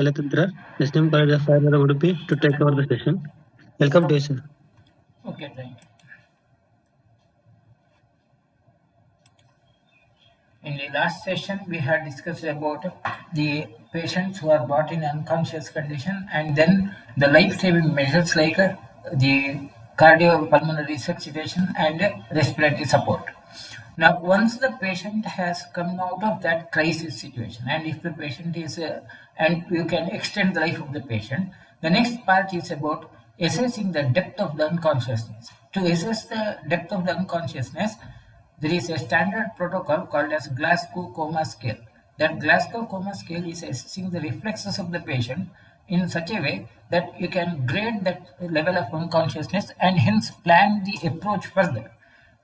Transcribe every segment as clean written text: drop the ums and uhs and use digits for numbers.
Balatandra, National College of Fire Udupi, to take over the session. Welcome to you, sir. Okay, thank you. In the last session, we had discussed about the patients who are brought in unconscious condition and then the life-saving measures like the cardiopulmonary resuscitation and respiratory support. Now, once the patient has come out of that crisis situation, and if the patient is, and you can extend the life of the patient, the next part is about assessing the depth of the unconsciousness. To assess the depth of the unconsciousness, there is a standard protocol called as Glasgow Coma Scale. That Glasgow Coma Scale is assessing the reflexes of the patient in such a way that you can grade that level of unconsciousness and hence plan the approach further.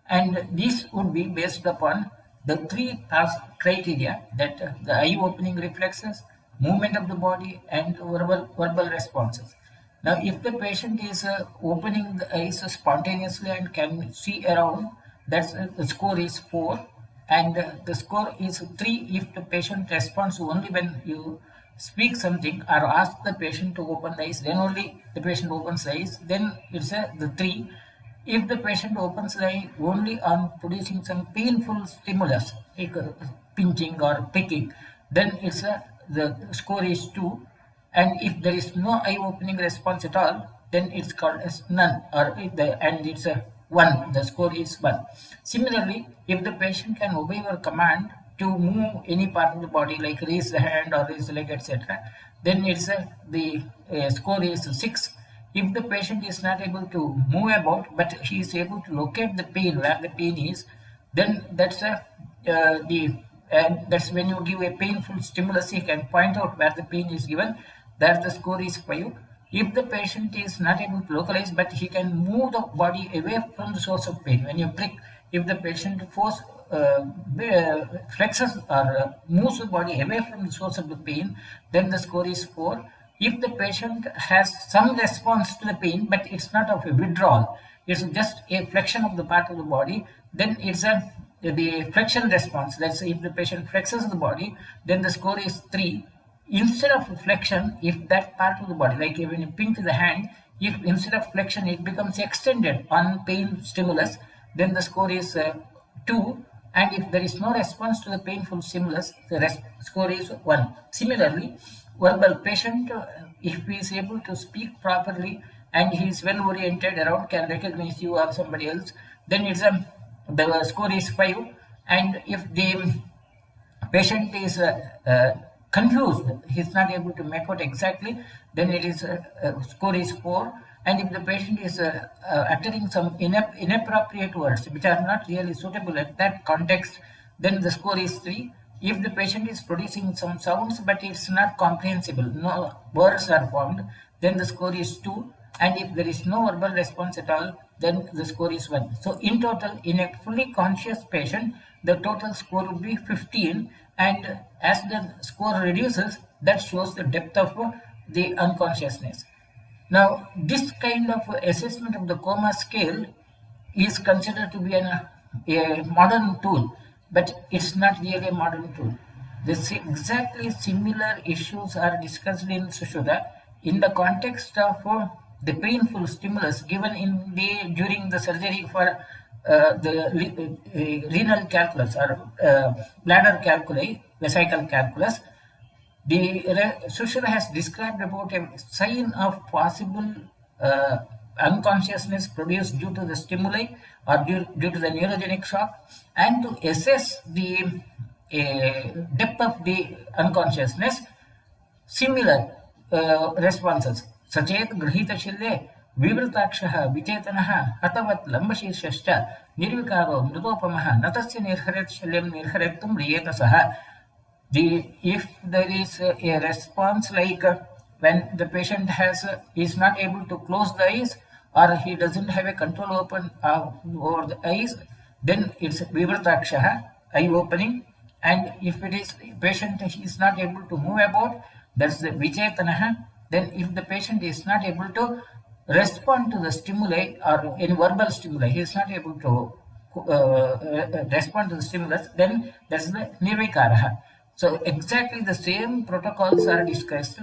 And this would be based upon the three task criteria that the eye opening reflexes, movement of the body, and verbal responses. Now, if the patient is opening the eyes spontaneously and can see around, that's the score is 4, and the score is 3 if the patient responds only when you speak something or ask the patient to open the eyes, then only the patient opens the eyes, then it's the 3. If the patient opens the eye only on producing some painful stimulus, like pinching or pricking, then the score is 2. And if there is no eye opening response at all, then it's called as none, and it's a 1. The score is 1. Similarly, if the patient can obey your command to move any part of the body, like raise the hand or raise the leg, etc., then the score is 6. If the patient is not able to move about, but he is able to locate the pain where the pain is, then that's when you give a painful stimulus, he can point out where the pain is given. There the score is 5. If the patient is not able to localize, but he can move the body away from the source of pain, when you prick, if the patient flexes or moves the body away from the source of the pain, then the score is 4. If the patient has some response to the pain, but it's not of a withdrawal, it's just a flexion of the part of the body, then it's the flexion response. That's if the patient flexes the body, then the score is 3. Instead of flexion, if that part of the body, like when you pinch the hand, if instead of flexion it becomes extended on pain stimulus, then the score is 2. And if there is no response to the painful stimulus, the score is 1. Similarly, verbal patient, if he is able to speak properly and he is well oriented around, can recognize you or somebody else, then the score is 5. And if the patient is confused, he is not able to make out exactly, then score is 4. And if the patient is uttering some inappropriate words which are not really suitable at that context, then the score is 3. If the patient is producing some sounds but it's not comprehensible, no words are formed, then the score is 2. And if there is no verbal response at all, then the score is 1. So in total, in a fully conscious patient, the total score would be 15. And as the score reduces, that shows the depth of the unconsciousness. Now, this kind of assessment of the coma scale is considered to be a modern tool, but it's not really a modern tool. Exactly similar issues are discussed in Sushruta in the context of the painful stimulus given during the surgery for the renal calculus or bladder calculi, vesical calculus. The Sushruta has described about a sign of possible unconsciousness produced due to the stimuli or due to the neurogenic shock, and to assess the depth of the unconsciousness, similar responses. Sachet grahita shille विवृताक्षः विचेतनः हतवत् लम्बशीर्षश्च निर्विकारो मृदोपमः नतस्य निर्हरेत् शल्यं निर्हरेत्तुं म्रियेत सः. If there is a response like when the patient is not able to close the eyes or he doesn't have a control over the eyes, then it's vivratakshaha, eye opening. And if it is patient is not able to move about, that's the vichetanaha. Then if the patient is not able to respond to the stimuli or any verbal stimuli, he is not able to respond to the stimulus, then that's the nirvikaraha. So exactly the same protocols are discussed,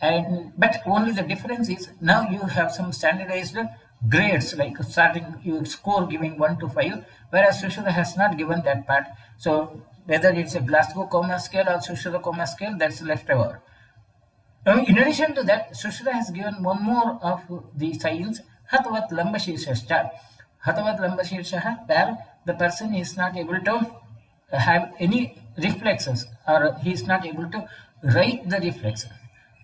and but only the difference is now you have some standardized grades, like starting you score giving 1 to 5, whereas Sushruta has not given that part. So whether it's a Glasgow Coma scale or Sushruta Coma scale, that's left over. In addition to that, Sushruta has given one more of the signs, Hatavat Lambashirshashta. Hatavat Lambashirshaha, where the person is not able to have any reflexes, or he is not able to write the reflexes.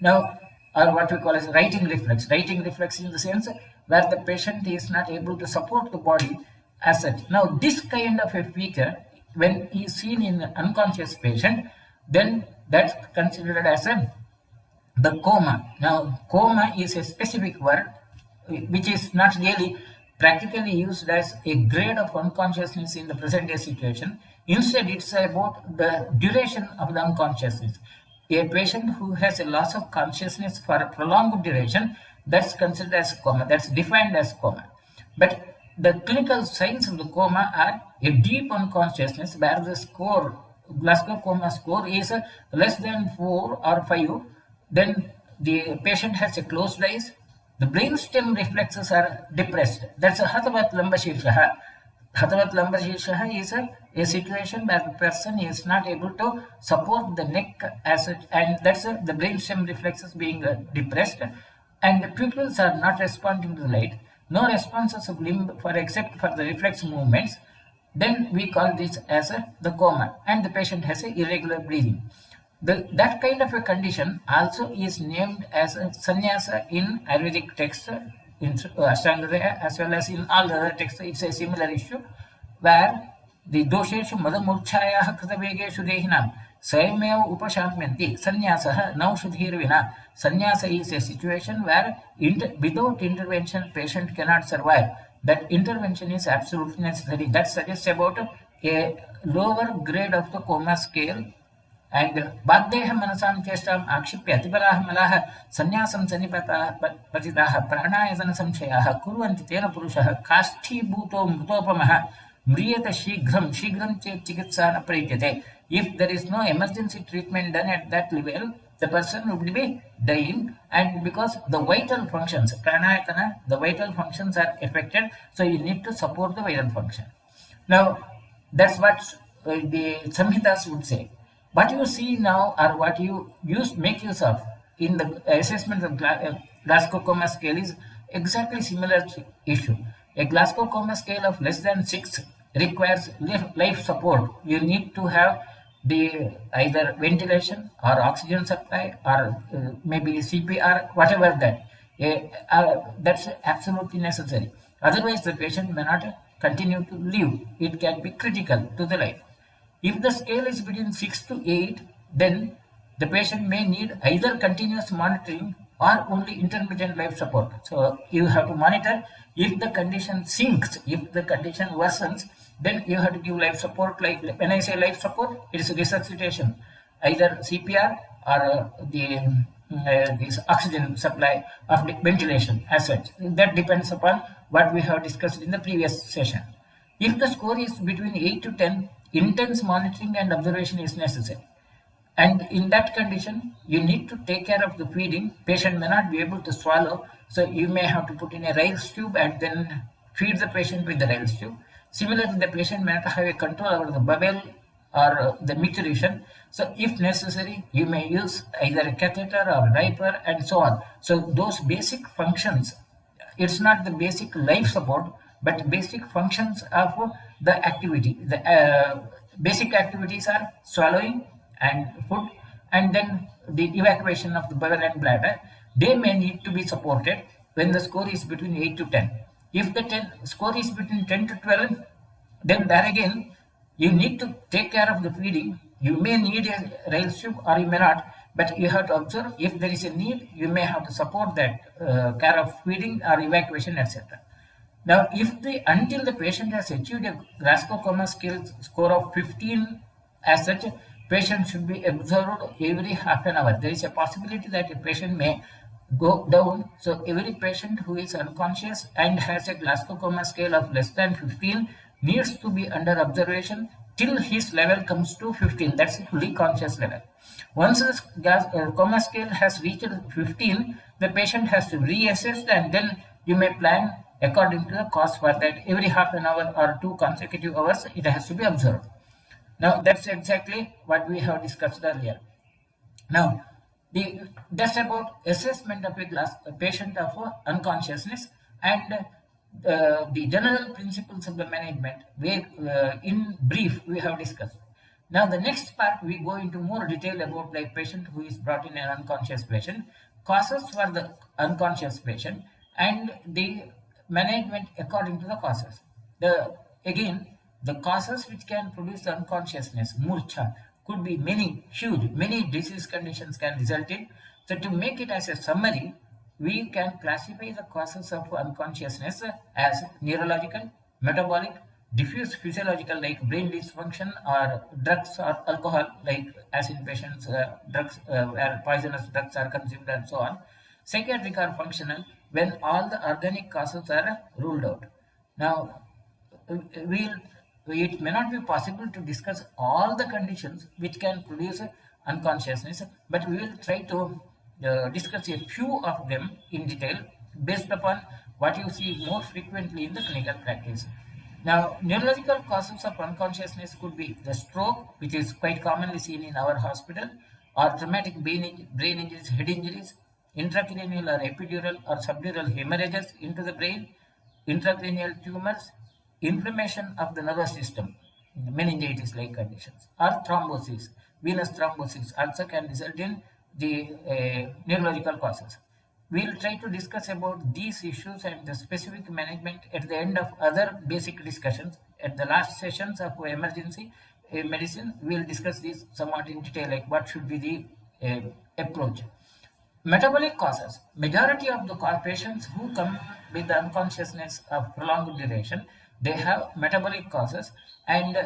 Now, or what we call as writing reflex. Writing reflex in the sense where the patient is not able to support the body as such. Now, this kind of a feature, when is seen in an unconscious patient, then that's considered as a the coma. Now, coma is a specific word which is not really practically used as a grade of unconsciousness in the present day situation. Instead, it's about the duration of the unconsciousness. A patient who has a loss of consciousness for a prolonged duration, that's considered as coma, that's defined as coma. But the clinical signs of the coma are a deep unconsciousness where the score, Glasgow coma score, is less than 4 or 5. Then the patient has a closed eyes. The brainstem reflexes are depressed. That's a Hatavat Lambashirshaha. Hatavat Lambashirshaha is a situation where the person is not able to support the neck as such, and that's the brainstem reflexes being depressed, and the pupils are not responding to the light. No responses of limb for except for the reflex movements. Then we call this as the coma, and the patient has a irregular breathing. That kind of a condition also is named as a sannyasa in Ayurvedic texts, in Ashtanga, as well as in all the other texts. It's a similar issue where the dosheshu madamurchayah kritavegeshu dehinam swayameva upashamyanti sannyasah now shudhirvina. Sannyasa is a situation where without intervention patient cannot survive. That intervention is absolutely necessary. That suggests about a lower grade of the coma scale. And बाध्येह मनसां चेष्टाम् आक्षिप्य अतिबलाः मलाः सन्न्यासं सन्निपतिताः प्राणायतनसंशयाः कुर्वन्ति तेन पुरुषः काष्ठीभूतो मृतोपमः म्रियेत शीघ्रं शीघ्रं चेत् चिकित्सा न प्रयुज्यते. If there is no emergency treatment done at that level, the person would be dying, and because the vital functions, pranayatana, the vital functions are affected, so you need to support the vital function. Now, that's what the Samhitas would say. What you see now, or what you make use of in the assessment of Glasgow coma scale, is exactly similar issue. A Glasgow coma scale of less than 6 requires life support. You need to have the either ventilation or oxygen supply, or maybe CPR, whatever that. That's absolutely necessary. Otherwise, the patient may not continue to live. It can be critical to the life. If the scale is between 6 to 8, then the patient may need either continuous monitoring or only intermittent life support. So you have to monitor. If the condition sinks, if the condition worsens, then you have to give life support. Like when I say life support, it is resuscitation, either CPR or this oxygen supply or ventilation as such. That depends upon what we have discussed in the previous session. If the score is between 8 to 10, intense monitoring and observation is necessary. And in that condition, you need to take care of the feeding. Patient may not be able to swallow, so you may have to put in a Ryle's tube and then feed the patient with the Ryle's tube. Similarly, the patient may not have a control over the bowel or the micturition. So if necessary, you may use either a catheter or a diaper and so on. So those basic functions, it's not the basic life support, but basic functions of the activity. The basic activities are swallowing and food, and then the evacuation of the bowel and bladder. They may need to be supported when the score is between 8 to 10. If the score is between 10 to 12, then there again, you need to take care of the feeding. You may need a rail tube or you may not, but you have to observe. If there is a need, you may have to support that care of feeding or evacuation, etc. Now, until the patient has achieved a Glasgow coma scale score of 15, as such, patient should be observed every half an hour. There is a possibility that a patient may go down. So every patient who is unconscious and has a Glasgow coma scale of less than 15 needs to be under observation till his level comes to 15. That's the fully conscious level. Once the coma scale has reached 15, the patient has to reassess, and then you may plan according to the cause for that. Every half an hour or 2 consecutive hours, it has to be observed. Now, that's exactly what we have discussed earlier. Now, that's about assessment of a patient of unconsciousness and the general principles of the management, where in brief we have discussed. Now, the next part we go into more detail about like patient who is brought in an unconscious patient, causes for the unconscious patient, and the management according to the causes. The again, the causes which can produce the unconsciousness, murcha, could be many, huge, many disease conditions can result in. So to make it as a summary, we can classify the causes of unconsciousness as neurological, metabolic, diffuse physiological like brain dysfunction, or drugs or alcohol like acid patients, drugs where poisonous drugs are consumed and so on. Psychiatric or functional when all the organic causes are ruled out. Now, we'll, it may not be possible to discuss all the conditions which can produce unconsciousness, but we will try to discuss a few of them in detail based upon what you see more frequently in the clinical practice. Now, neurological causes of unconsciousness could be the stroke, which is quite commonly seen in our hospital, or traumatic brain injuries, head injuries, intracranial or epidural or subdural hemorrhages into the brain, intracranial tumors, inflammation of the nervous system, meningitis like conditions, or thrombosis, venous thrombosis also can result in the neurological causes. We'll try to discuss about these issues and the specific management at the end of other basic discussions. At the last sessions of emergency medicine, we'll discuss this somewhat in detail, like what should be the approach. Metabolic causes. Majority of the patients who come with the unconsciousness of prolonged duration, they have metabolic causes, and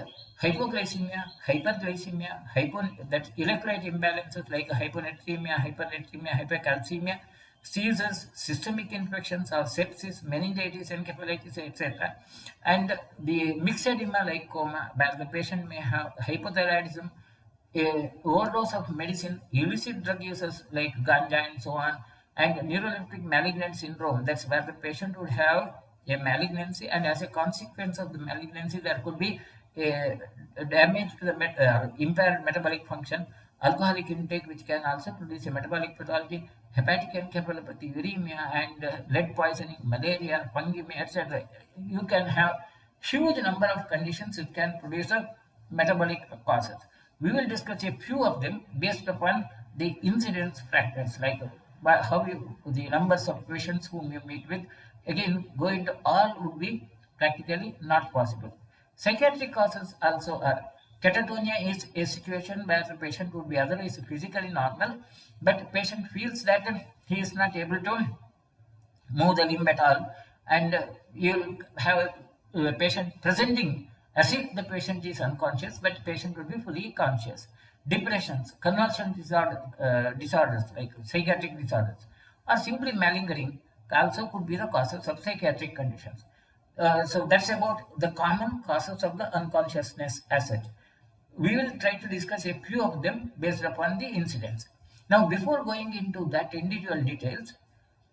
hypoglycemia, hyperglycemia, that electrolyte imbalances like hyponatremia, hypernatremia, hypercalcemia, seizures, systemic infections or sepsis, meningitis, encephalitis, etc. And the mixed edema like coma, where the patient may have hypothyroidism, a overdose of medicine, illicit drug uses like ganja and so on, and neuroleptic malignant syndrome. That's where the patient would have a malignancy, and as a consequence of the malignancy, there could be a damage to the impaired metabolic function. Alcoholic intake, which can also produce a metabolic pathology, hepatic encephalopathy, uremia, and lead poisoning, malaria, fungemia, etc. You can have huge number of conditions which can produce a metabolic causes. We will discuss a few of them based upon the incidence factors, like the numbers of patients whom you meet with. Again, going to all would be practically not possible. Psychiatric causes also are. Catatonia is a situation where the patient would be otherwise physically normal, but the patient feels that he is not able to move the limb at all, and you'll have a patient presenting as if the patient is unconscious, but the patient will be fully conscious. Depressions, conversion disorders like psychiatric disorders, or simply malingering also could be the causes of psychiatric conditions. So that's about the common causes of the unconsciousness as such. We will try to discuss a few of them based upon the incidents. Now, before going into that individual details,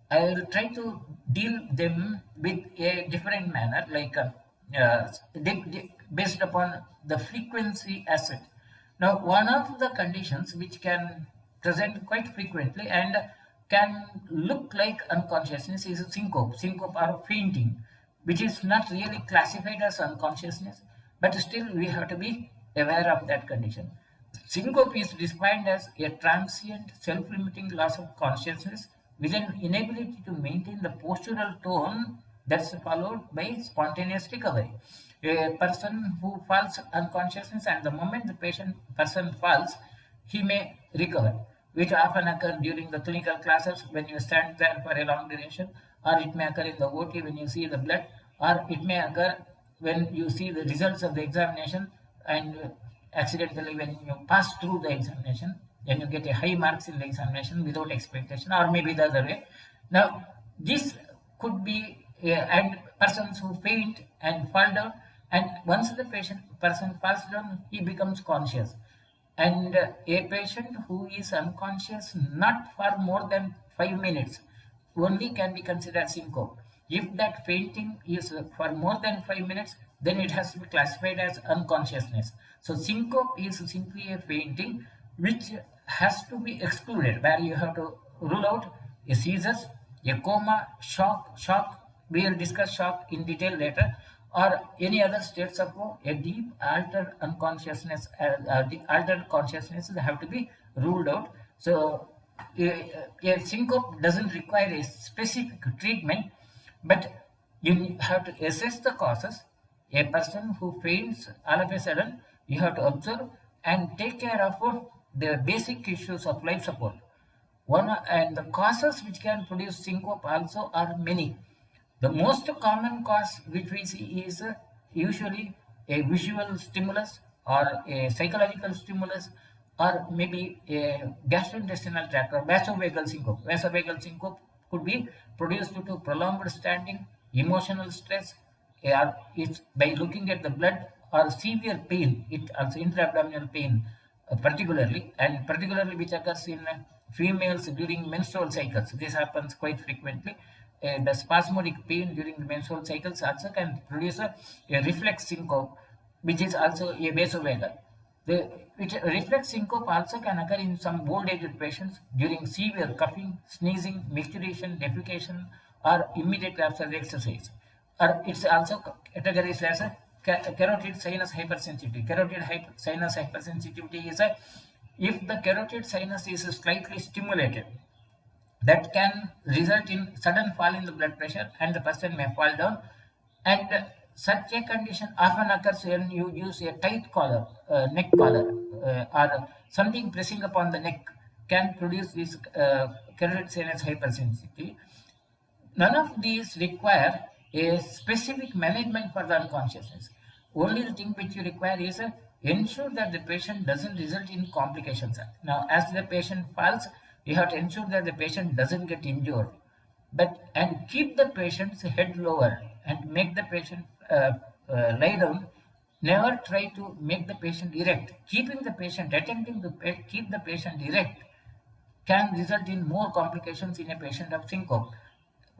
I will try to deal them with a different manner, like based upon the frequency asset. Now, one of the conditions which can present quite frequently and can look like unconsciousness is syncope or fainting, which is not really classified as unconsciousness, but still we have to be aware of that condition. Syncope is defined as a transient, self-limiting loss of consciousness with an inability to maintain the postural tone that's followed by spontaneous recovery. A person who falls unconsciousness, and the moment the person falls, he may recover, which often occur during the clinical classes when you stand there for a long duration, or it may occur in the OT when you see the blood, or it may occur when you see the results of the examination, and accidentally when you pass through the examination and you get a high marks in the examination without expectation, or maybe the other way. Now, this could be and persons who faint and fall down, And once the person falls down, he becomes conscious. And a patient who is unconscious not for more than 5 minutes only can be considered syncope. If that fainting is for more than 5 minutes, then it has to be classified as unconsciousness. So syncope is simply a fainting which has to be excluded, where you have to rule out a seizures, a coma, shock. We will discuss shock in detail later, or any other states of a deep altered unconsciousness, the altered consciousness have to be ruled out. So a syncope doesn't require a specific treatment, but you have to assess the causes. A person who faints all of a sudden, you have to observe and take care of the basic issues of life support. One and the causes which can produce syncope also are many. The most common cause which we see is usually a visual stimulus or a psychological stimulus, or maybe a gastrointestinal tract or vasovagal syncope. Vasovagal syncope could be produced due to prolonged standing, emotional stress, or it's by looking at the blood, or severe pain. It also intra-abdominal pain, particularly which occurs in females during menstrual cycles. This happens quite frequently. The spasmodic pain during the menstrual cycles also can produce a reflex syncope, which is also a vasovagal. Reflex syncope also can occur in some old-aged patients during severe coughing, sneezing, micturition, defecation, or immediately after exercise. Or it's also categorized as a carotid sinus hypersensitivity. Sinus hypersensitivity is if the carotid sinus is slightly stimulated, that can result in sudden fall in the blood pressure and the person may fall down. And such a condition often occurs when you use a tight collar, neck collar, or something pressing upon the neck can produce this carotid sinus hypersensitivity. None of these require a specific management for the unconsciousness. Only the thing which you require is ensure that the patient doesn't result in complications. Now, as the patient falls, you have to ensure that the patient doesn't get injured, but and keep the patient's head lower and make the patient lie down. Never try to make the patient erect. Attempting to keep the patient erect can result in more complications in a patient of syncope.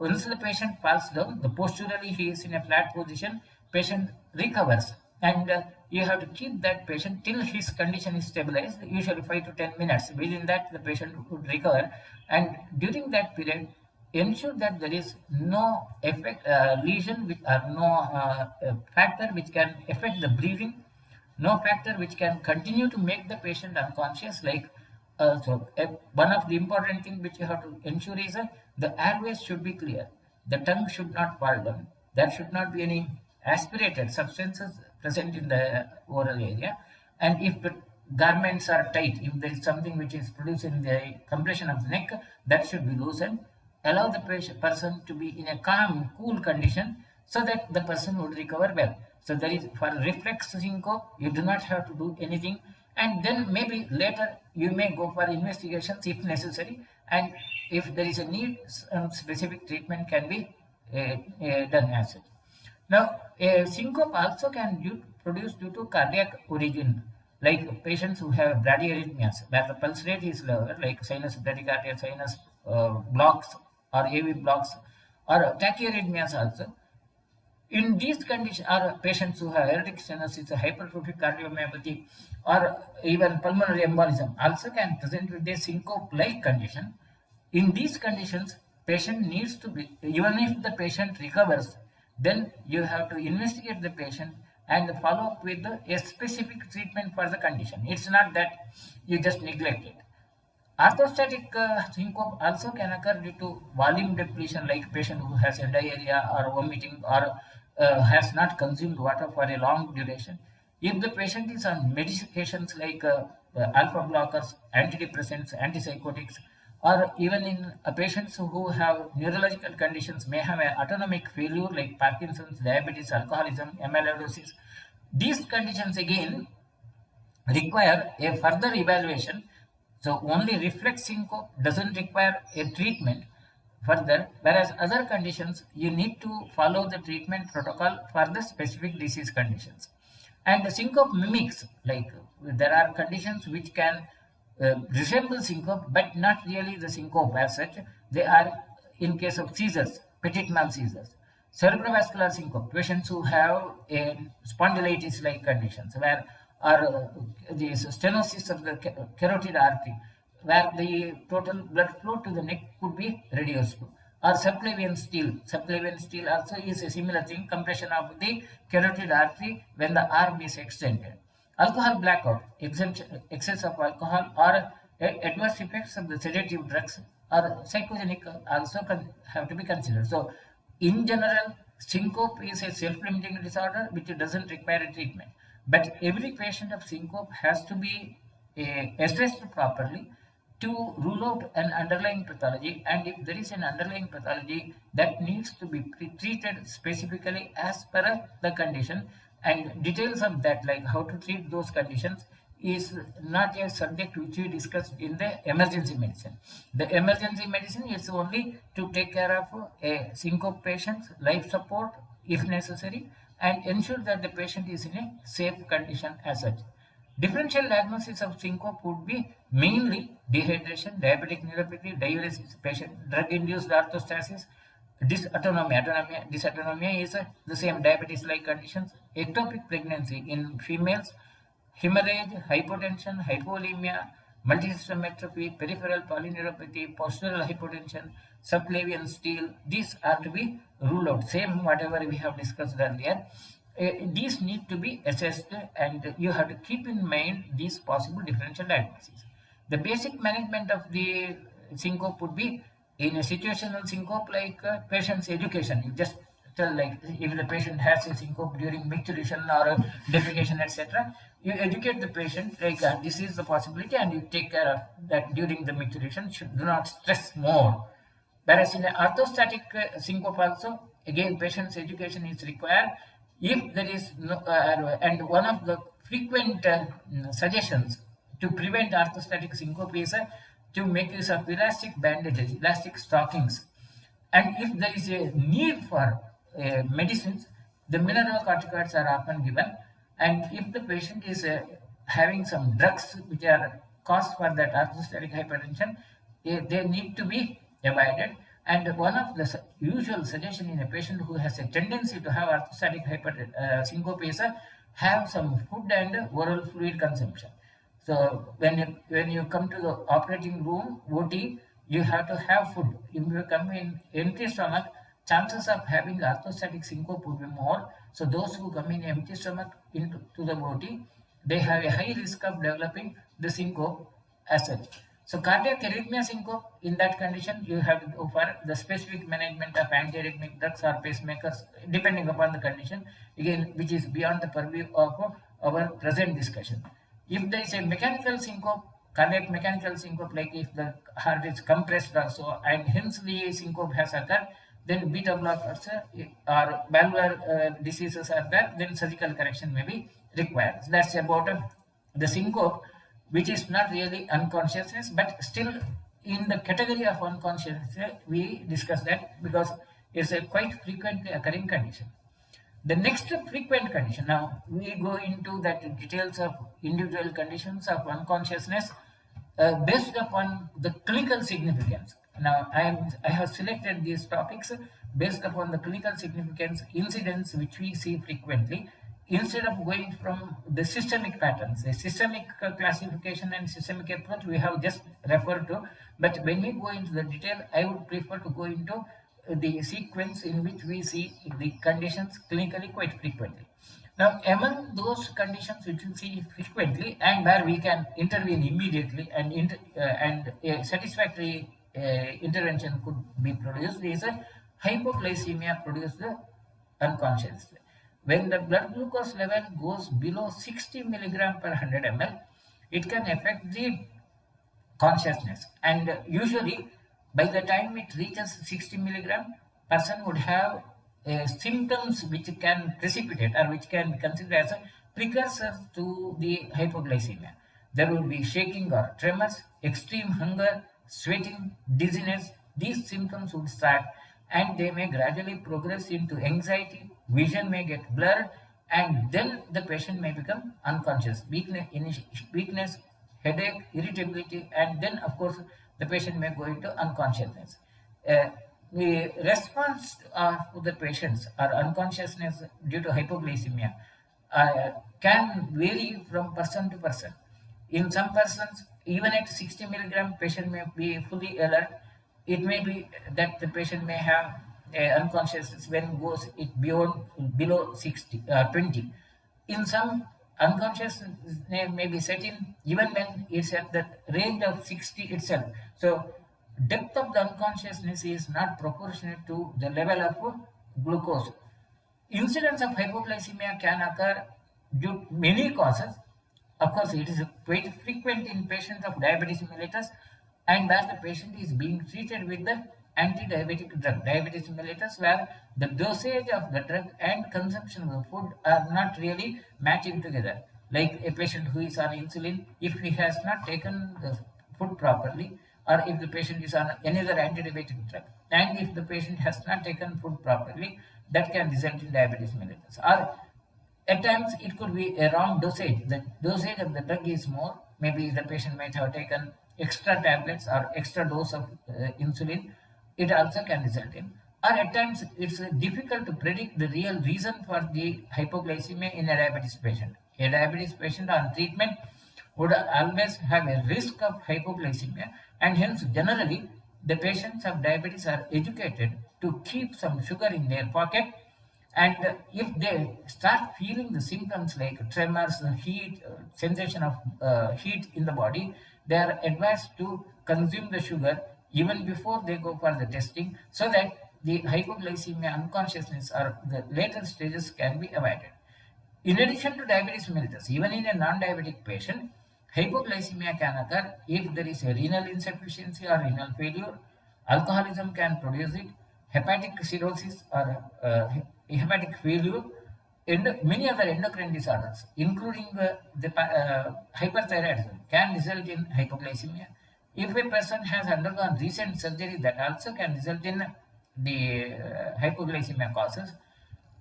Once the patient falls down, the posturally he is in a flat position, patient recovers, and you have to keep that patient till his condition is stabilized, usually 5 to 10 minutes. Within that, the patient would recover, and during that period, ensure that there is no lesion with, or no factor which can affect the breathing, no factor which can continue to make the patient unconscious, like one of the important thing which you have to ensure is the airways should be clear, the tongue should not fall down, there should not be any aspirated substances present in the oral area, and if the garments are tight, if there is something which is produced in the compression of the neck, that should be loosened. Allow the person to be in a calm, cool condition so that the person would recover well. So there is, for reflex syncope, you do not have to do anything, and then maybe later you may go for investigations if necessary, and if there is a need, some specific treatment can be done as such. Now, a syncope also can be produced due to cardiac origin, like patients who have bradyarrhythmias, where the pulse rate is lower, like sinus bradycardia, sinus blocks, or AV blocks, or tachyarrhythmias also. In these conditions, are patients who have aortic stenosis, hypertrophic cardiomyopathy, or even pulmonary embolism also can present with a syncope-like condition. In these conditions, patient needs to be, even if the patient recovers, then you have to investigate the patient and follow up with a specific treatment for the condition. It's not that you just neglect it. Orthostatic syncope also can occur due to volume depletion, like patient who has a diarrhea or vomiting, or has not consumed water for a long duration. If the patient is on medications like alpha blockers, antidepressants, antipsychotics, or even in patients who have neurological conditions may have an autonomic failure like Parkinson's, diabetes, alcoholism, amyloidosis. These conditions again require a further evaluation. So only reflex syncope doesn't require a treatment. further, whereas other conditions you need to follow the treatment protocol for the specific disease conditions. And the syncope mimics, like there are conditions which can resemble syncope but not really the syncope as such. They are in case of seizures, petit mal seizures. Cerebrovascular syncope, patients who have a spondylitis like conditions where or the stenosis of the carotid artery, where the total blood flow to the neck could be reduced. Or subclavian steel. Subclavian steel also is a similar thing, compression of the carotid artery when the arm is extended. Alcohol blackout, excess of alcohol, or adverse effects of the sedative drugs or psychogenic also have to be considered. So, in general, syncope is a self-limiting disorder which doesn't require a treatment. But every patient of syncope has to be assessed properly to rule out an underlying pathology, and if there is an underlying pathology that needs to be treated specifically as per the condition, and details of that, like how to treat those conditions, is not a subject which we discussed in the emergency medicine. The emergency medicine is only to take care of a syncope patient's life support if necessary and ensure that the patient is in a safe condition as such. Differential diagnosis of syncope would be mainly dehydration, diabetic neuropathy, diuresis, patient drug-induced orthostasis, dysautonomia. Dysautonomia is the same diabetes-like conditions. Ectopic pregnancy in females, hemorrhage, hypotension, hypovolemia, multisystem atrophy, peripheral polyneuropathy, postural hypotension, subclavian steel. These are to be ruled out. Same whatever we have discussed earlier. These need to be assessed, and you have to keep in mind these possible differential diagnoses. The basic management of the syncope would be in a situational syncope like patient's education. You just tell, like, if the patient has a syncope during micturition or defecation, etc., you educate the patient like this is the possibility, and you take care of that during the micturition. Do not stress more. Whereas in an orthostatic syncope also, again, patient's education is required. If there is no, and one of the frequent suggestions to prevent orthostatic syncope is to make use of elastic bandages, elastic stockings. And if there is a need for medicines, the mineralocorticoids are often given. And if the patient is having some drugs which are cause for that orthostatic hypertension, they need to be avoided. And one of the usual suggestion in a patient who has a tendency to have orthostatic syncope is have some food and oral fluid consumption. So when you come to the operating room, OT, you have to have food. If you come in empty stomach, chances of having orthostatic syncope would be more. So those who come in empty stomach into the OT, they have a high risk of developing the syncope as such. So cardiac arrhythmia syncope, in that condition, you have to go for the specific management of antiarrhythmic drugs or pacemakers, depending upon the condition, again, which is beyond the purview of our present discussion. If there is a mechanical syncope, cardiac mechanical syncope, like if the heart is compressed also, and hence the syncope has occurred, then beta blockers or valvular diseases are there, then surgical correction may be required. So that's about the syncope, which is not really unconsciousness, but still in the category of unconsciousness, we discuss that because it's a quite frequently occurring condition. The next frequent condition, now we go into that details of individual conditions of unconsciousness based upon the clinical significance. Now I have selected these topics based upon the clinical significance incidents which we see frequently, instead of going from the systemic patterns. The systemic classification and systemic approach we have just referred to, but when we go into the detail, I would prefer to go into the sequence in which we see the conditions clinically quite frequently. Now, among those conditions which we see frequently and where we can intervene immediately and a satisfactory intervention could be produced is a hypoglycemia produced unconsciously. When the blood glucose level goes below 60 milligram per 100 ml, it can affect the consciousness, and usually by the time it reaches 60 milligram, person would have symptoms which can precipitate or which can be considered as a precursor to the hypoglycemia. There will be shaking or tremors, extreme hunger, sweating, dizziness, these symptoms would start, and they may gradually progress into anxiety, vision may get blurred, and then the patient may become unconscious. Weakness, headache, irritability, and then, of course, the patient may go into unconsciousness. Uh, the response of the patients or unconsciousness due to hypoglycemia can vary from person to person. In some persons, even at 60 milligram, patient may be fully alert. It may be that the patient may have unconsciousness when goes it beyond below 20. In some, unconsciousness may be set in even when it's at the range of 60 itself. So depth of the unconsciousness is not proportionate to the level of glucose. Incidence of hypoglycemia can occur due to many causes. Of course, it is quite frequent in patients of diabetes mellitus, and where the patient is being treated with the anti-diabetic drug, diabetes mellitus, where the dosage of the drug and consumption of the food are not really matching together. Like a patient who is on insulin, if he has not taken the food properly, or if the patient is on another anti-diabetic drug, and if the patient has not taken food properly, that can result in diabetes mellitus. Or at times it could be a wrong dosage. The dosage of the drug is more. Maybe the patient might have taken extra tablets or extra dose of insulin. It also can result in. Or at times it's difficult to predict the real reason for the hypoglycemia in a diabetes patient. A diabetes patient on treatment would always have a risk of hypoglycemia, and hence generally the patients of diabetes are educated to keep some sugar in their pocket, and if they start feeling the symptoms like tremors, heat, sensation of heat in the body, they are advised to consume the sugar even before they go for the testing, so that the hypoglycemia, unconsciousness, or the later stages can be avoided. In addition to diabetes mellitus, even in a non-diabetic patient, hypoglycemia can occur if there is a renal insufficiency or renal failure. Alcoholism can produce it, hepatic cirrhosis or hepatic failure, and many other endocrine disorders, including the hyperthyroidism, can result in hypoglycemia. If a person has undergone recent surgery, that also can result in the hypoglycemia causes.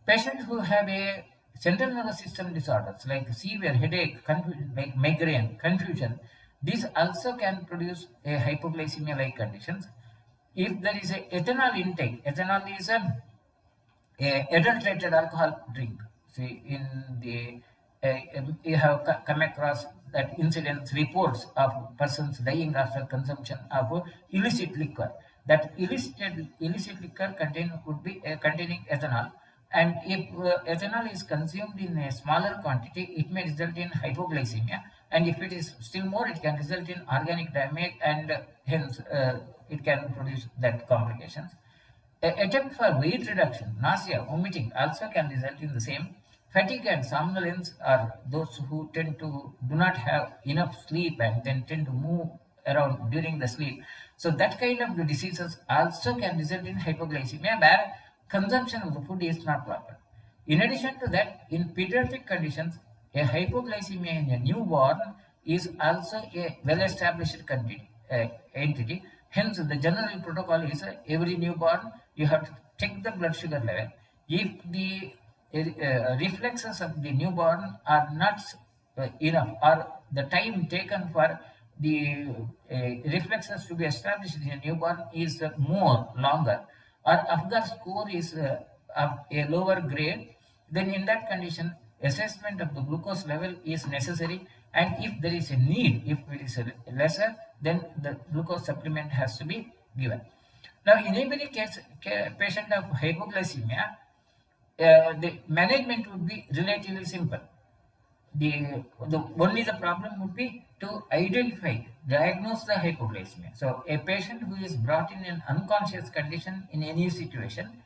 Patients who have a central nervous system disorders like severe headache, like migraine, confusion, these also can produce a hypoglycemia-like conditions. If there is a ethanol intake, ethanol is a adulterated alcohol drink. See, in the you have come across that incidents reports of persons dying after consumption of illicit liquor. That illicit liquor could be containing ethanol, and if ethanol is consumed in a smaller quantity, it may result in hypoglycemia, and if it is still more, it can result in organic damage, and hence it can produce that complications. Attempt for weight reduction, nausea, vomiting also can result in the same. Fatigue and somnolence are those who tend to do not have enough sleep and then tend to move around during the sleep. So that kind of diseases also can result in hypoglycemia where consumption of the food is not proper. In addition to that, in pediatric conditions, a hypoglycemia in a newborn is also a well-established entity. Hence, the general protocol is every newborn you have to check the blood sugar level. If the reflexes of the newborn are not enough, or the time taken for the reflexes to be established in a newborn is more longer, or Apgar score is of a lower grade, then in that condition, assessment of the glucose level is necessary. And if there is a need, if it is lesser, then the glucose supplement has to be given. Now, in every case, patient of hypoglycemia, the management would be relatively simple. The only the problem would be to identify, diagnose the hypoglycemia. So a patient who is brought in an unconscious condition in any situation,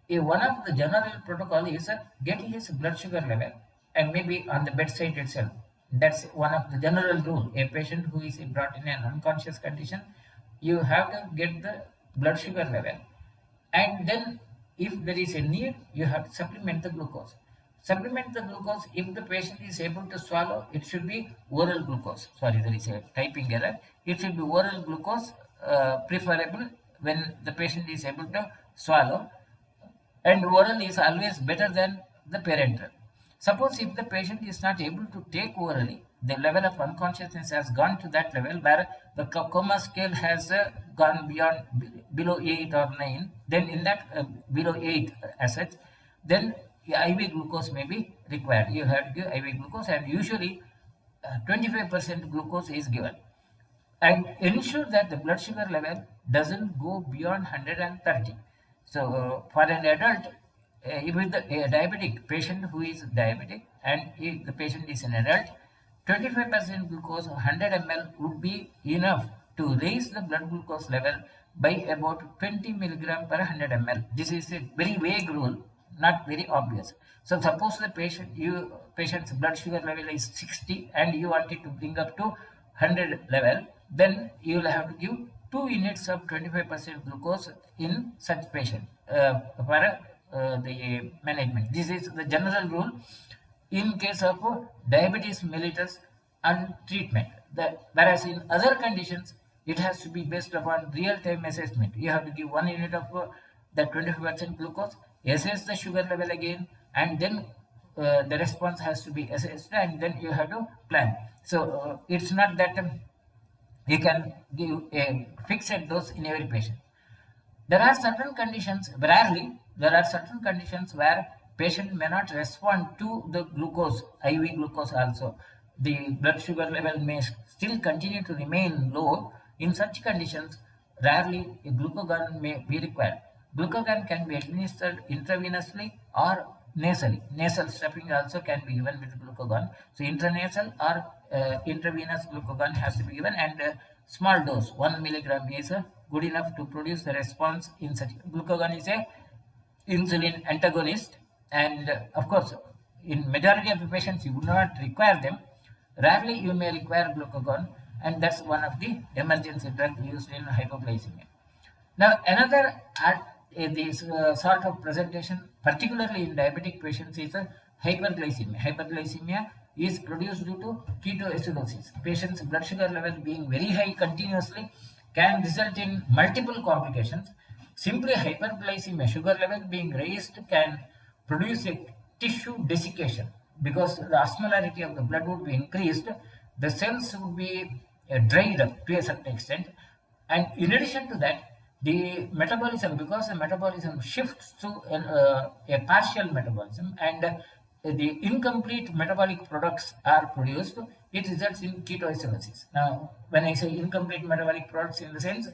one of the general protocol is get his blood sugar level and maybe on the bedside itself. That's one of the general rule. A patient who is brought in an unconscious condition, you have to get the blood sugar level, and then if there is a need, you have to supplement the glucose. Supplement the glucose. If the patient is able to swallow, it should be oral glucose. Sorry, there is a typing error. It should be oral glucose, preferable, when the patient is able to swallow, and oral is always better than the parenteral. Suppose if the patient is not able to take orally, the level of unconsciousness has gone to that level where the coma scale has gone beyond below 8 or 9, then in that below 8 as such, then IV glucose may be required. You have to give IV glucose, and usually 25% glucose is given, and ensure that the blood sugar level doesn't go beyond 130. So for an adult, even a diabetic patient who is diabetic, and if the patient is an adult, 25% glucose, 100 ml would be enough to raise the blood glucose level by about 20 milligram per 100 ml. This is a very vague rule, not very obvious. So suppose the patient's blood sugar level is 60 and you want it to bring up to 100 level, then you will have to give 2 units of 25% glucose in such patient for the management. This is the general rule in case of diabetes mellitus and treatment. Whereas in other conditions, it has to be based upon real-time assessment. You have to give 1 unit of the 25% glucose, assess the sugar level again, and then the response has to be assessed, and then you have to plan. So it's not that you can give a fixed dose in every patient. There are certain conditions, rarely, there are certain conditions where patient may not respond to the glucose, IV glucose also. The blood sugar level may still continue to remain low. In such conditions, rarely a glucagon may be required. Glucagon can be administered intravenously or nasally. Nasal stuffing also can be given with glucagon. So intranasal or intravenous glucagon has to be given, and small dose 1 milligram is good enough to produce the response in such. Glucagon is a insulin antagonist, and of course in majority of the patients you would not require them. Rarely you may require glucagon, and that's one of the emergency drug used in hypoglycemia. Now, another this sort of presentation, particularly in diabetic patients, is hyperglycemia. Hyperglycemia is produced due to ketoacidosis. Patients' blood sugar level being very high continuously can result in multiple complications. Simply hyperglycemia, sugar level being raised, can produce a tissue desiccation because the osmolarity of the blood would be increased. The cells would be dried up to a certain extent, and in addition to that, the metabolism, because the metabolism shifts to a partial metabolism, and the incomplete metabolic products are produced, it results in ketoacidosis. Now, when I say incomplete metabolic products, in the sense,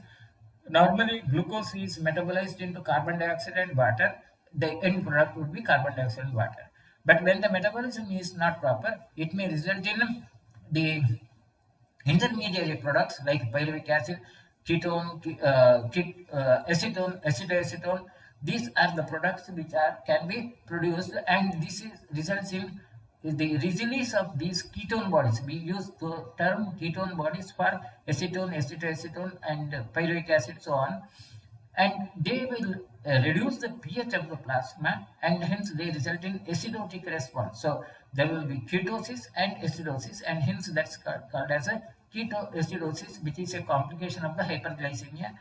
normally glucose is metabolized into carbon dioxide and water, the end product would be carbon dioxide and water. But when the metabolism is not proper, it may result in the intermediary products like pyruvic acid, ketone, acetone, acetoacetone. These are the products which can be produced, and this results in the release of these ketone bodies. We use the term ketone bodies for acetone, acetoacetone, and pyruvic acid, so on, and they will reduce the pH of the plasma, and hence they result in acidotic response. So there will be ketosis and acidosis, and hence that's called as a ketoacidosis, which is a complication of the hyperglycemia.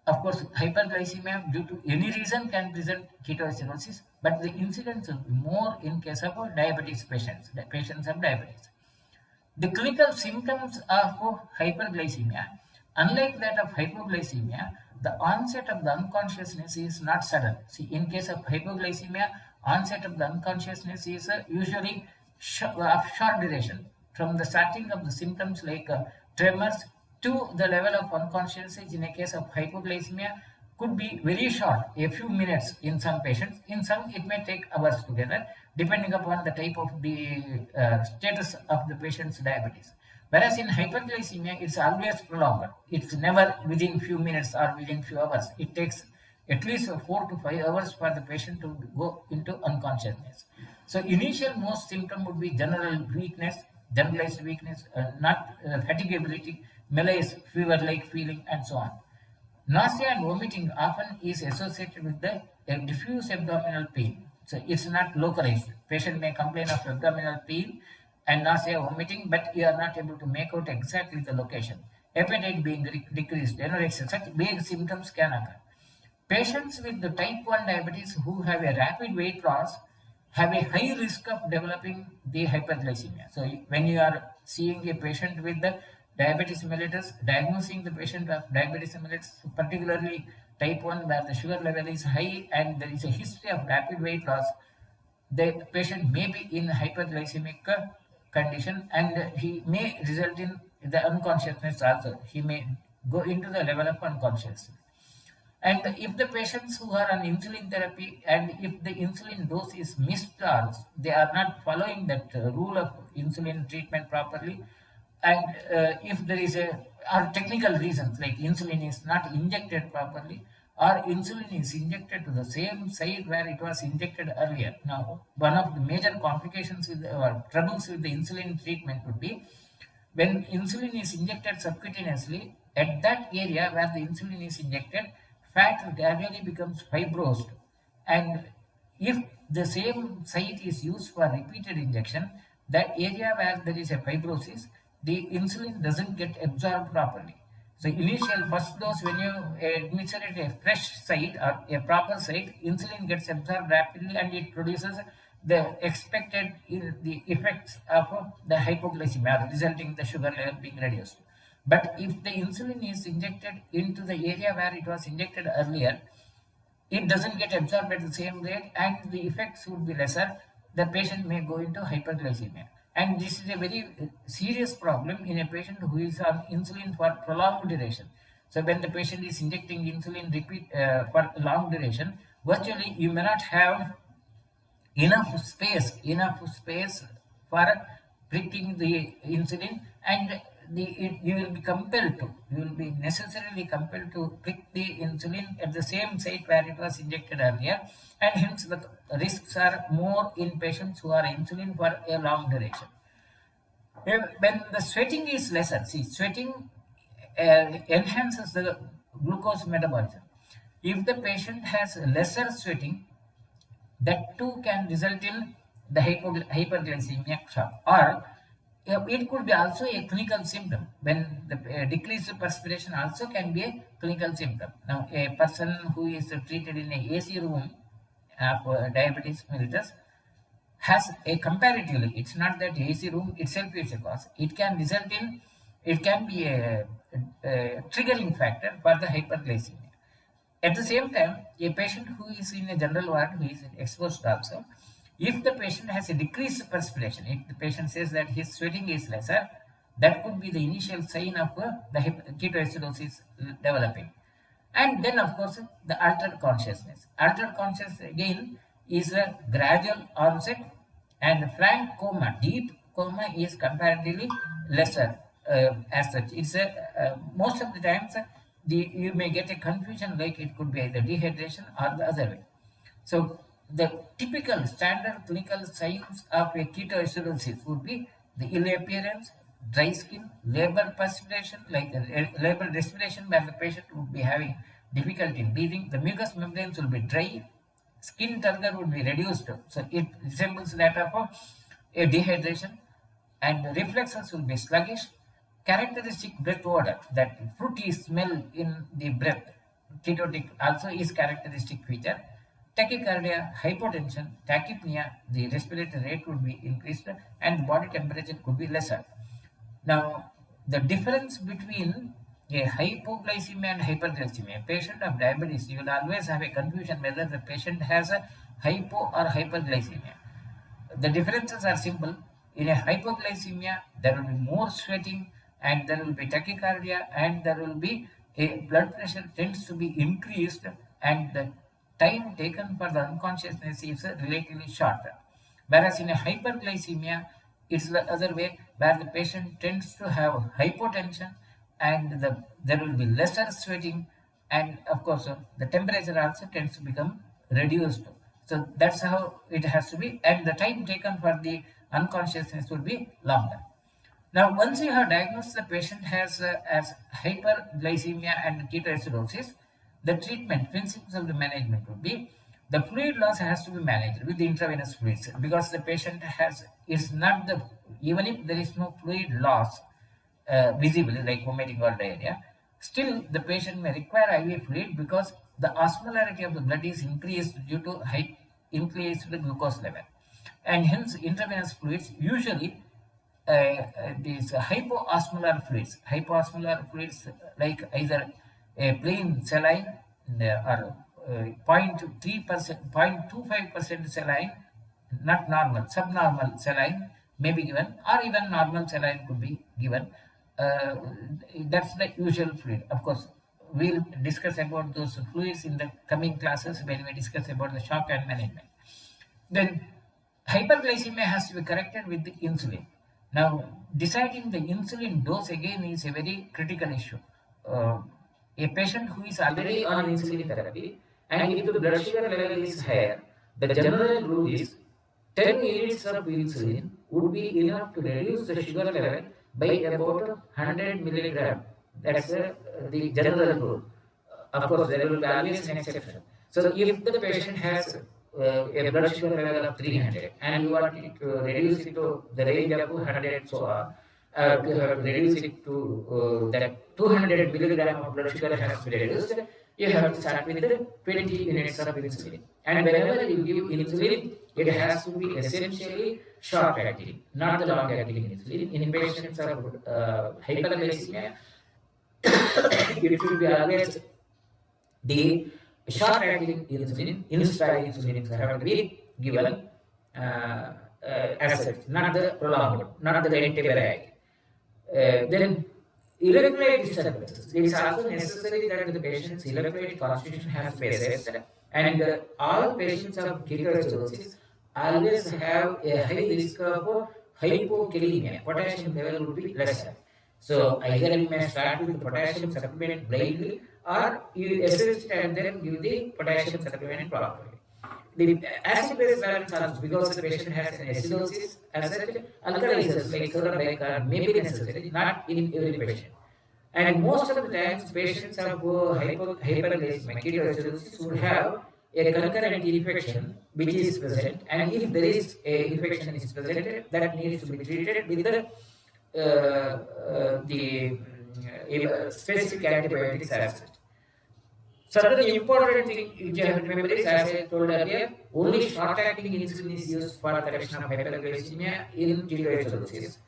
Of course, hyperglycemia due to any reason can present ketoacidosis, but the incidence will be more in case of diabetes patients, the patients of diabetes. The clinical symptoms of hyperglycemia, unlike that of hypoglycemia, the onset of the unconsciousness is not sudden. See, in case of hypoglycemia, onset of the unconsciousness is usually of short duration, from the starting of the symptoms like tremors to the level of unconsciousness. In a case of hypoglycemia, could be very short, a few minutes in some patients. In some, it may take hours together, depending upon the type of the status of the patient's diabetes. Whereas in hyperglycemia, it's always prolonged. It's never within few minutes or within few hours. It takes at least 4 to 5 hours for the patient to go into unconsciousness. So initial most symptom would be general weakness, generalized weakness, not fatigability, malaise, fever-like feeling, and so on. Nausea and vomiting often is associated with the diffuse abdominal pain. So it's not localized. Patient may complain of abdominal pain and nausea, vomiting, but you are not able to make out exactly the location. appetite being decreased, anorexia, such vague symptoms can occur. Patients with the type 1 diabetes who have a rapid weight loss have a high risk of developing the hyperglycemia. So, when you are seeing a patient with the diabetes mellitus, diagnosing the patient of diabetes mellitus, particularly type 1, where the sugar level is high and there is a history of rapid weight loss, the patient may be in hyperglycemic condition and he may result in the unconsciousness also. He may go into the level of unconsciousness. And if the patients who are on insulin therapy and if the insulin dose is missed, or they are not following that rule of insulin treatment properly, and if there is a or technical reasons like insulin is not injected properly or insulin is injected to the same site where it was injected earlier. Now, one of the major complications with or troubles with the insulin treatment would be when insulin is injected subcutaneously, at that area where the insulin is injected, fat gradually becomes fibrosed. And if the same site is used for repeated injection, that area where there is a fibrosis, the insulin doesn't get absorbed properly. So initial first dose, when you administer it a fresh site or a proper site, insulin gets absorbed rapidly and it produces the expected the effects of the hypoglycemia, resulting in the sugar level being reduced. But if the insulin is injected into the area where it was injected earlier, it doesn't get absorbed at the same rate and the effects would be lesser. The patient may go into hyperglycemia. And this is a very serious problem in a patient who is on insulin for prolonged duration. So when the patient is injecting insulin for long duration, virtually you may not have enough space for pricking the insulin, and you will be you will be necessarily compelled to prick the insulin at the same site where it was injected earlier, and hence the risks are more in patients who are insulin for a long duration. When the sweating is lesser, see, sweating enhances the glucose metabolism. If the patient has lesser sweating, that too can result in the hyperglycemia shock, or it could be also a clinical symptom. When the decreased perspiration also can be a clinical symptom. Now, a person who is treated in a AC room of diabetes mellitus has a comparatively, it's not that AC room itself is a cause, it can be a triggering factor for the hyperglycemia. At the same time, a patient who is in a general ward, who is exposed also, if the patient has a decreased perspiration, if the patient says that his sweating is lesser, that could be the initial sign of the ketoacidosis developing. And then, of course, the altered consciousness. Altered consciousness again is a gradual onset, and frank coma, deep coma, is comparatively lesser as such. It's a most of the times you may get a confusion like it could be either dehydration or the other way. So the typical standard clinical signs of a ketoacidosis would be the ill appearance, dry skin, labor perspiration, like labor respiration, where the patient would be having difficulty in breathing. The mucous membranes will be dry, skin turgor would be reduced, so it resembles that of a dehydration, and the reflexes will be sluggish. Characteristic breath odor, that fruity smell in the breath, ketotic also is characteristic feature. Tachycardia, hypotension, tachypnea, the respiratory rate would be increased and body temperature could be lesser. Now, the difference between a hypoglycemia and hyperglycemia, a patient of diabetes, you will always have a confusion whether the patient has a hypo or hyperglycemia. The differences are simple. In a hypoglycemia, there will be more sweating and there will be tachycardia and there will be a blood pressure tends to be increased, and the time taken for the unconsciousness is relatively shorter. Whereas in a hyperglycemia, it's the other way, where the patient tends to have hypotension and there will be lesser sweating, and of course the temperature also tends to become reduced. So that's how it has to be, and the time taken for the unconsciousness would be longer. Now, once you have diagnosed the patient has as hyperglycemia and ketoacidosis, the treatment principles of the management would be the fluid loss has to be managed with the intravenous fluids, because the patient has is not the even if there is no fluid loss, visibly, like vomiting or diarrhea. Still, the patient may require IV fluid because the osmolarity of the blood is increased due to high increased glucose level, and hence intravenous fluids usually these hypoosmolar fluids like either a plain saline or 0.3%, 0.25% saline, not normal, subnormal saline may be given, or even normal saline could be given. Uh, that's the usual fluid. Of course, we'll discuss about those fluids in the coming classes when we discuss about the shock and management. Then hyperglycemia has to be corrected with the insulin. Now, deciding the insulin dose again is a very critical issue. A patient who is already on insulin therapy, and if the blood sugar level is higher, the general rule is 10 units of insulin would be enough to reduce the sugar level by about 100 milligram. That's the general rule. Of course, there will be always an exception. So, if the patient has a blood sugar level of 300 and you want it to reduce it to the range of 200, so to reduce it to that 200 milligram of blood sugar has to be reduced, you have to start with the 20 units of insulin. And whenever you give insulin, it has to be essentially short acting, not the long acting insulin. In patients of hyperglycemia, it should be always the short acting insulin, instyle insulin have to be given as such, not the prolonged, not the antibiotic. Then electrolyte disturbances. It is also necessary that the patient's electrolyte constitution has to be assessed, and all patients of ketoacidosis always have a high risk of hypokalemia. Potassium level would be lesser. So either you may start with the potassium supplement blindly, or you assess it and then give the potassium supplement properly. The acid-base balance also, because the patient has an acidosis, as such, alkalizers like soda bicarb may be necessary, not in every patient. And most of the times, patients of hyperglycemic ketoacidosis would have a concurrent infection which is present, and if there is a infection is presented, that needs to be treated with the specific antibiotics as such. So the important thing you have to remember is, as I told earlier, only short-acting insulin is used for correction of hyperglycemia in ketoacidosis.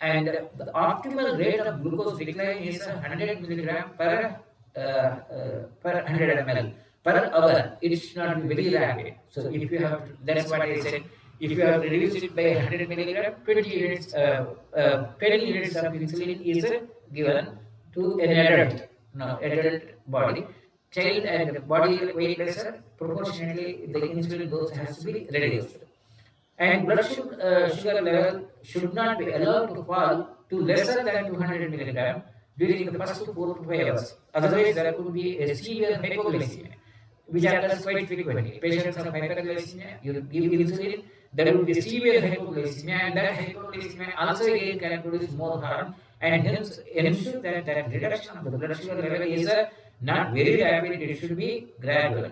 And the optimal rate of glucose decline is 100 milligram per 100 ml per hour. It should not be very rapid. So if you have, that's what I said. If you have reduced it by 100 milligram, 20 units, 20 units of insulin is given to an adult body. Child and body weight lesser, proportionately the insulin dose has to be reduced. And blood sugar level should not be allowed to fall to lesser than 200 milligram during the first 4 to 5 hours. Otherwise, there could be a severe hypoglycemia, which occurs quite frequently. Patients of hyperglycemia, you give insulin, there will be severe hypoglycemia, and that hypoglycemia also again can produce more harm, and hence ensure that reduction of the blood sugar level is not very rapid, it should be gradual.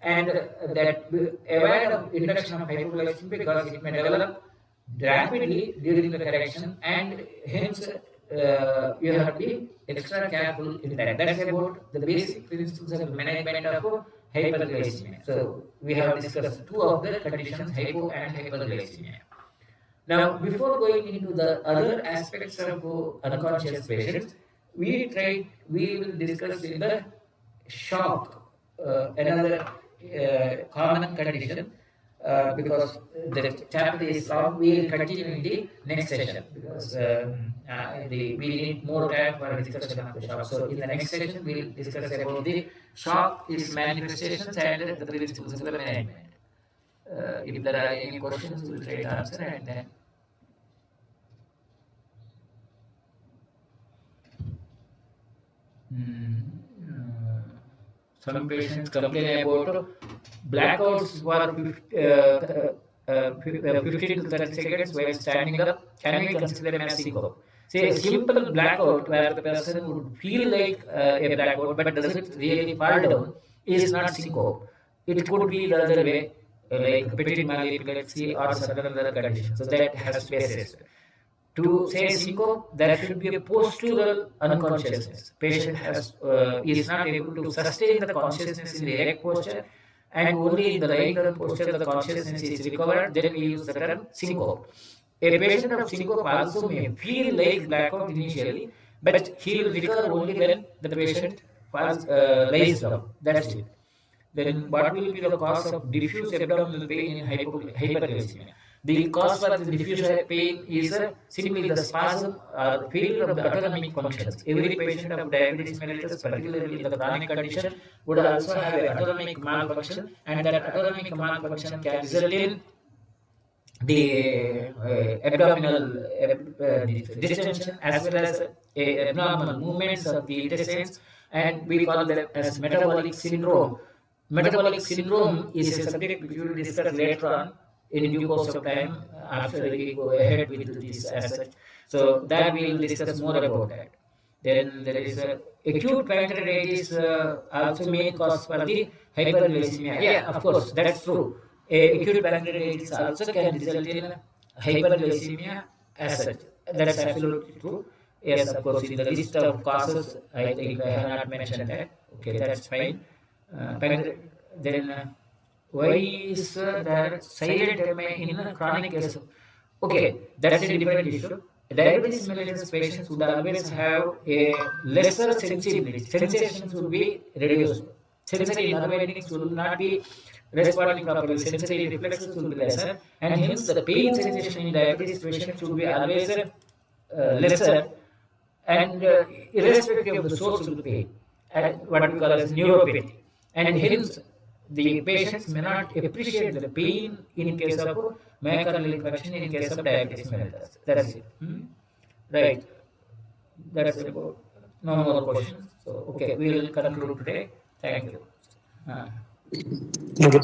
And that avoid of induction of hypoglycemia because it may develop rapidly during the correction, and hence you have to be extra careful in that. That's about the basic principles of management of hyperglycemia. So we have discussed two of the conditions, hypo and hyperglycemia. Now, before going into the other aspects of unconscious patients, we will discuss in the shock, another common condition, because the chapter is long. We will continue in the next session because we need more time for discussion of the shock. So in the next session, we will discuss about the shock, its manifestations, and the principles of the management. If there are any questions, we will try to answer, and then. Some patients complain about blackouts for 15 to 30 seconds while standing up. Can we consider them as syncope? Say a simple blackout where the person would feel like a blackout but doesn't really fall down is not syncope. It could be the other way, like petit mal epilepsy or certain other conditions. So that has to be assessed. To say syncope, there should be a postural unconsciousness. Patient is not able to sustain the consciousness in the erect posture, and only in the lying down posture the consciousness is recovered. Then we use the term syncope. A patient of syncope also may feel like blackout initially, but he will recover only when the patient lies down. That's it. Then what will be the cause of diffuse abdominal pain in hyperglycemia? The cause for the diffuse pain is simply the spasm or the failure of the autonomic functions. Every patient of diabetes mellitus, particularly in the chronic condition, would also have an autonomic malfunction, and that autonomic malfunction can result in the abdominal distension as well as abnormal movements of the intestines, and we call that as metabolic syndrome. Metabolic syndrome is a subject which we will discuss later on in due course of time after we go ahead with this as such. So that we will discuss more about that. Then there is acute pancreatitis, also main cause for the hyperglycemia. Yeah, of course, that's true. Acute pancreatitis also can result in hyperglycemia as such. That's absolutely true. Yes, of course, in the list of causes, I think I have not mentioned that. Okay, that's fine. Then why is there silent MI in chronic case? Okay, that's a different issue. Diabetes mellitus patients would always have a lesser sensibility. Sensations would be reduced. Sensory nerve endings will not be responding properly. Sensory reflexes will be lesser, and hence the pain sensation in diabetes patients would be always lesser, and irrespective of the source of the pain, what we call as neuropathy. And hence, the patients may not appreciate the pain in case of myocardial infarction, in case of diabetes mellitus. That's it. Right. That's about. No more questions. So, okay, we will conclude today. Thank you. Okay.